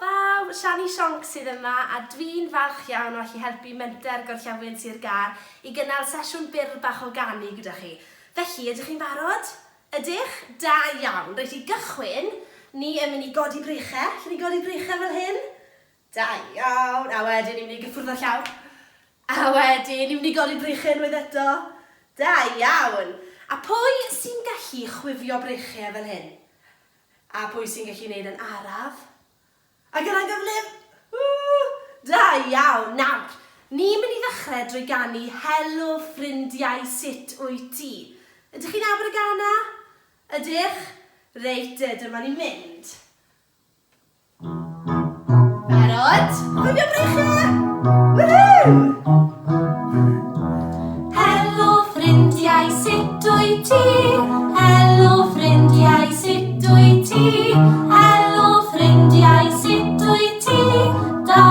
Pawb, Siani Sionc sydd yma a dwi'n falch iawn o allu helpu Menter Gorllewin Sir Gar I gynnal sesiwn byr bach o ganu gyda chi. Felly, ydych chi'n barod? Ydych? Da iawn. Rhaid I gychwyn, ni yn mynd I godi brichau. Llen I godi brichau fel hyn? Da iawn. A wedyn ni'n mynd I gyffwrdd o'r llaw. A wedyn ni'n mynd I godi brichau unwaith eto. Da iawn. A pwy sy'n gallu chwifio brichau fel hyn? A pwy sy'n gallu gwneud yn araf? A gyda'n gyflym? Da iawn. Nawr, ni'n mynd I ddechrau drwy ganu Helo ffrindiau, sut wyt ti? Ydych chi'n nabod y gana? Ydych? Reit, dyma ni'n mynd. Barod? Chwifio brichau? Woohoo! Helo ffrindiau, sut wyt ti? Helo ffrindiau, sut wyt ti? Helo ffrindiau, sut wyt ti? Da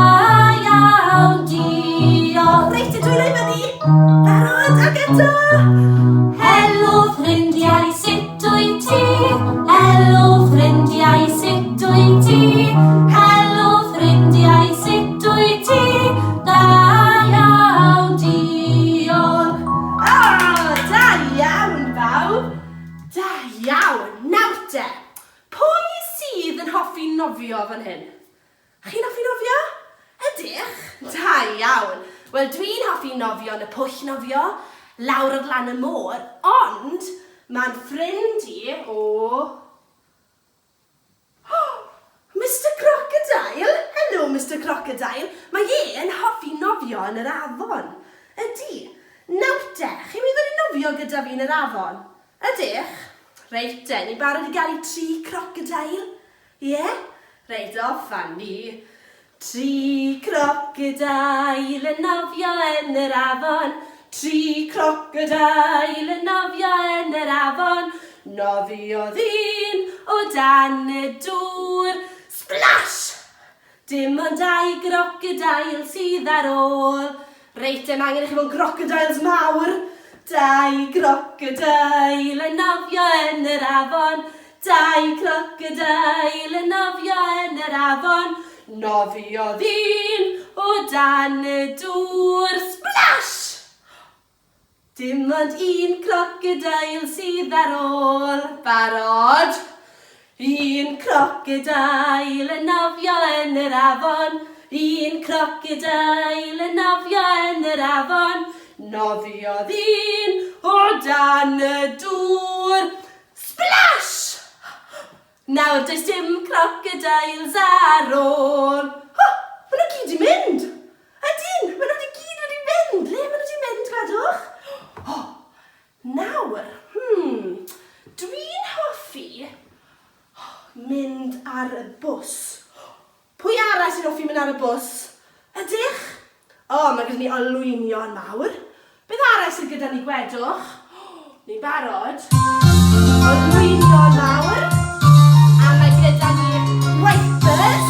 iawn, diolch. Reit, dwylo I fyny. Barod, ac eto. Helo ffrindiau, sut wyt ti? Helo ffrindiau, sut wyt ti? Helo ffrindiau, sut wyt ti? Da iawn, diolch. Da iawn, bawb. Da iawn. Nawr te, pwy sydd yn hoffi nofio fan hyn? Chi'n hoffi nofio? Ydych? Da iawn. Wel, dwi'n hoffi nofio yn y pwll nofio, lawr ar lan y môr, ond mae'n ffrind I o... Mr Crocodile? Helo, Mr Crocodile. Mae e'n hoffi nofio yn yr afon. Ydy. Nawr te, chi'n mynd I nofio gyda fi yn yr afon? Ydych? Reit te, ni barod I gael 3 crocodile? Ie? Reit, offan ni. 3 crocodile yn nofio yn yr afon. 3 crocodile yn nofio yn yr afon. Nofiodd un o dan y dŵr. Splash! Dim ond 2 crocodile sydd ar ôl. Reit, mae angen I chi fod crocodiles mawr. 2 crocodile yn nofio yn yr afon. 2 crocodile yn nofio yn yr afon. Nofiodd un o dan y dŵr. Splash! Dim ond 1 crocodile sydd ar ôl. Barod? 1 crocodile yn nofio yn yr afon. 1 crocodile yn nofio yn yr afon. Nofiodd un o dan y dŵr. Splash! Nawr, does dim crocodiles ar ôl. Maen nhw gyd I mynd. Ydyn, maen nhw gyd wedi mynd. Le maen nhw wedi mynd, gadwch? Nawr, dwi'n hoffi mynd ar y bws. Pwy arall sy'n hoffi mynd ar y bws? Ydych? Mae gyda ni olwynion mawr. Beth arall sydd gyda ni gwedwch? Ni'n barod. Olwynion mawr. A mae gyda ni wipers,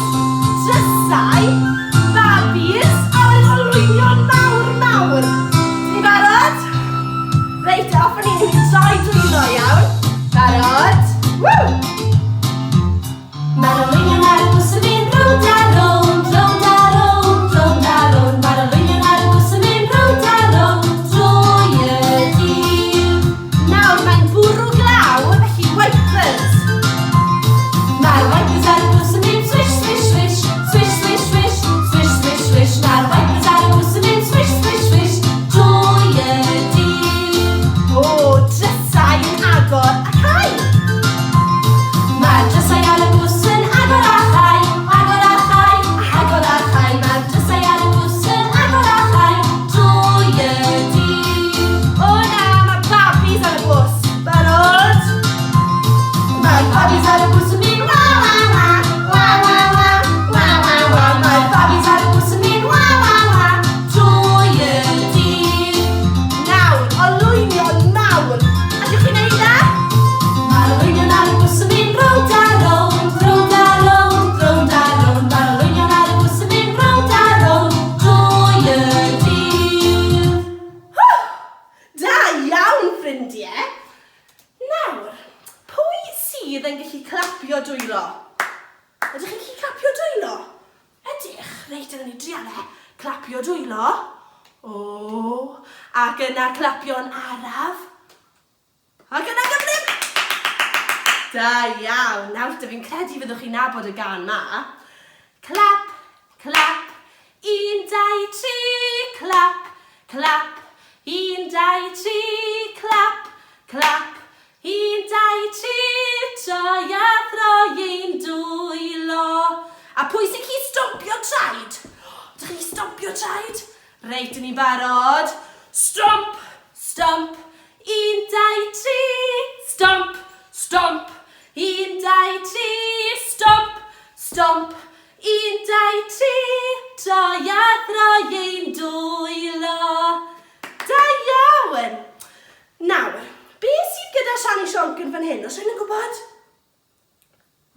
drysau, babies, a wedyn olwynion mawr. Ni'n barod? Reit, off ni troi dwylo iawn. Barod? Woo! Mae'r olwynion ar y bws yn mynd rownd a rownd, rownd a rownd, rownd a rownd. Mae'r olwynion ar y bws yn mynd rownd a rownd, drwy y dydd. Nawr, mae'n bwrw glaw, felly wipers. Mae'r wipers ar y bws yn mynd swish, swish, swish, swish, swish, swish, swish, swish, swish. Mae'r wipers ar y bws yn mynd swish, swish, swish, drwy y dydd. Drysau yn agor a chai. Mae'r drysau ar y bws yn agor a chai, agor a chai, agor a chai. Mae'r drysau ar y bws yn agor a chai, drwy y dydd. Na, mae babis ar y bws. Barod? Mae babis ar y bws yn mynd wa wa wa, wa wa wa, wa wa wa. Mae babis ar y bws yn mynd wa wa wa, drwy y dydd. Nawr, olwynion mawr. Allwch chi'n neud e? Mae'r olwynion ar y bws yn mynd rownd a rownd, rownd a rownd, rownd a rownd. Mae'r olwynion ar y bws yn mynd rownd a rownd, drwy y dydd. Da iawn, ffrindiau. Nawr, pwy sydd yn gallu clapio dwylo? Ydych chi'n gallu clapio dwylo? Ydych, reit yna ni driale. Clapio dwylo. O, ac yna clapio'n araf. Ac yna gyflym. Da iawn. Nawr, fi'n credu fyddwch chi'n nabod y gan ma. Clap, clap. 1, 2, 3, clap, clap. 1, 2, 3, clap, clap. 1, 2, 3, troi a throi 1, 2, lo. A pwy sy'n chi stompio traed? Ydych chi stompio traed? Reit, yn ni barod. Stomp, stomp. 1, 2, 3, stomp, stomp. 1, 2, 3, stomp, stomp. 1, 2, 3, troi a throi 1, 2, lo. Da iawn! Nawr, beth sydd gyda Siani Sionc yn fan hyn? Os rhaid yn gwybod?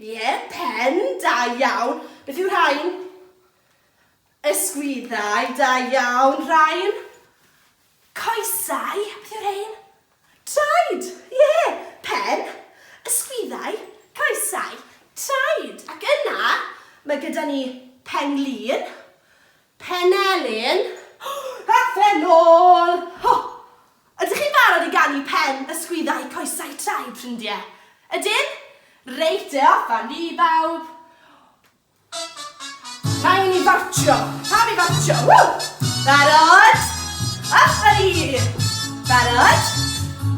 Ie, pen, da iawn. Beth yw'r rhain? Ysgwyddau, da iawn. Rhain? Coesau, beth yw'r rhain? Traed, ie, pen, ysgwyddau, coesau, traed. Ac yna, mae gyda ni penglin, penelyn, a phenol. Ydych chi'n barod i ganu pen, ysgwyddau, coesau, traed, ffrindiau? Ydyn? Reit e off ni bawb. Rhaid ni fartio. Pam i fartio? Barod? Off ni. Barod?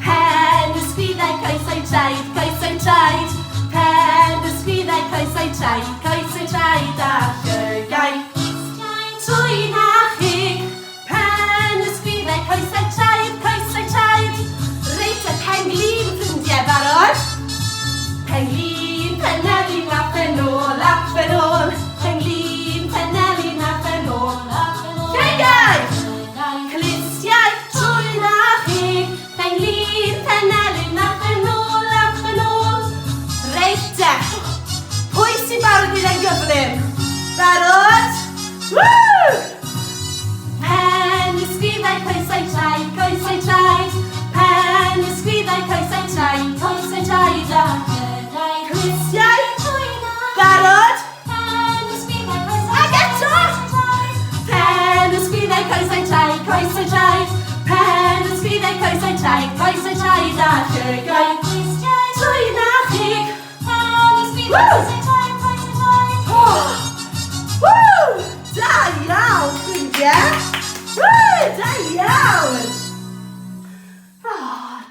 Pen, ysgwyddau, coesau, traed, coesau, traed. Pen, ysgwyddau, coesau, traed, coesau, traed, a llygai. Trwy na chig. Pen, ysgwyddau, coesau, traed, coesau, traed. Reit e penglin, ffrindiau, barod? Penglin, penelyn, a phenol, a phenol. Penglin, penelyn, a phenol, a phenol. Llygai! Clistiau trwy na chig. Penglin, penelyn, a phenol, a phenol. Reit e! Pwy sy'n barod gyda'n gyflym? Barod? Woo! Pen, ysgwyddau, coesau, traed, coesau, traed. Pen, ysgwyddau, coesau, traed, coesau, traed, a llygai. Clistiau? Barod? Pen, ysgwyddau, coesau, ag eto! Pen, ysgwyddau, coesau, traed, coesau, traed. Pen, ysgwyddau, coesau, traed, coesau, traed, a llygai. Trwy na chig. Pen, ysgwyddau, coesau, traed, coesau, traed. Woo! Da iawn, ffrindiau! Woo! Da iawn!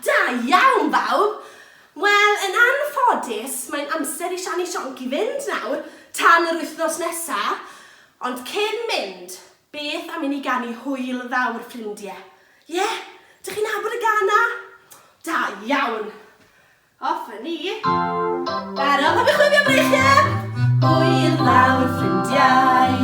Da iawn, bawb! Wel, yn anffodus, mae'n amser i Siani Sionc i fynd nawr tan yr wythnos nesa, ond cyn mynd, beth am i ni ganu hwyl fawr, ffrindiau? Ie? Dych chi'n nabod y gana? Da iawn! Off ni! Barod, am i chwifio breichiau! Hwyl fawr, ffrindiau!